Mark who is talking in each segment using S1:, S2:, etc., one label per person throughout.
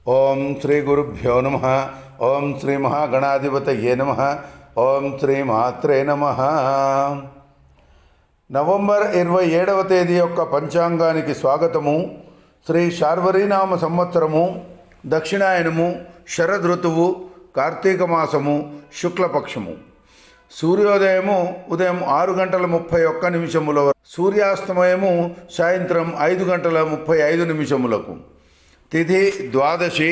S1: ఓం శ్రీ గురుభ్యో నమ. ఓం శ్రీ మహాగణాధిపతయే నమ. ఓం శ్రీ మాత్రే నమ. నవంబర్ 27వ తేదీ యొక్క పంచాంగానికి స్వాగతము. శ్రీ శార్వరీనామ సంవత్సరము, దక్షిణాయనము, శరదృతువు, కార్తీక మాసము, శుక్లపక్షము. సూర్యోదయము ఉదయం 6:31 సూర్యాస్తమయము సాయంత్రం 5:35 తిథి ద్వాదశి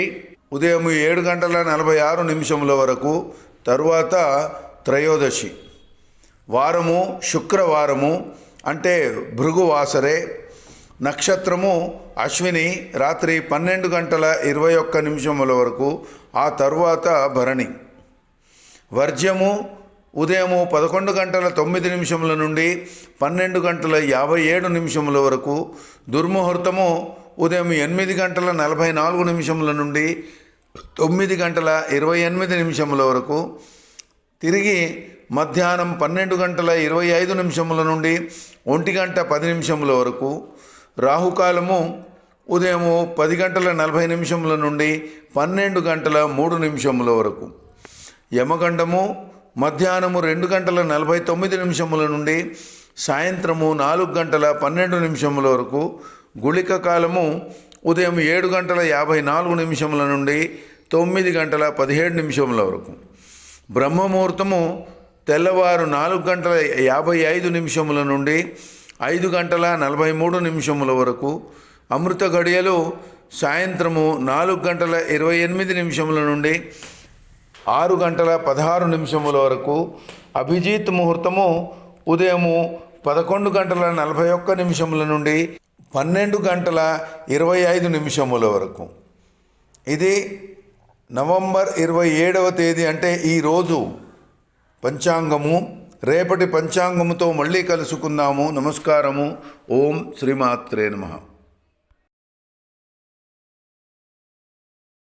S1: ఉదయం 7:46 వరకు, తరువాత త్రయోదశి. వారము శుక్రవారము, అంటే భృగువాసరే. నక్షత్రము అశ్విని, రాత్రి 12:21 వరకు, ఆ తరువాత భరణి. వర్జ్యము ఉదయం 11:09 నుండి 12:57 వరకు. దుర్ముహూర్తము ఉదయం 8:44 నుండి 9:28 వరకు. తిరిగి మధ్యాహ్నం 12:25 నుండి 1:10 వరకు. రాహుకాలము ఉదయం 10:40 నుండి 12:03 వరకు. యమగండము మధ్యాహ్నము 2:49 నుండి సాయంత్రము 4:12 వరకు. గుళిక కాలము ఉదయం 7:54 నుండి 9:17 వరకు. బ్రహ్మముహూర్తము తెల్లవారు 4:55 నుండి 5:43 వరకు. అమృత గడియలు సాయంత్రము 4:28 నుండి 6:16 వరకు. అభిజిత్ ముహూర్తము ఉదయము 11:41 నుండి 12:25 వరకు. ఇది నవంబర్ 27వ తేదీ, అంటే ఈరోజు పంచాంగము. రేపటి పంచాంగముతో మళ్ళీ కలుసుకుందాము. నమస్కారము. ఓం శ్రీమాత్రే నమః.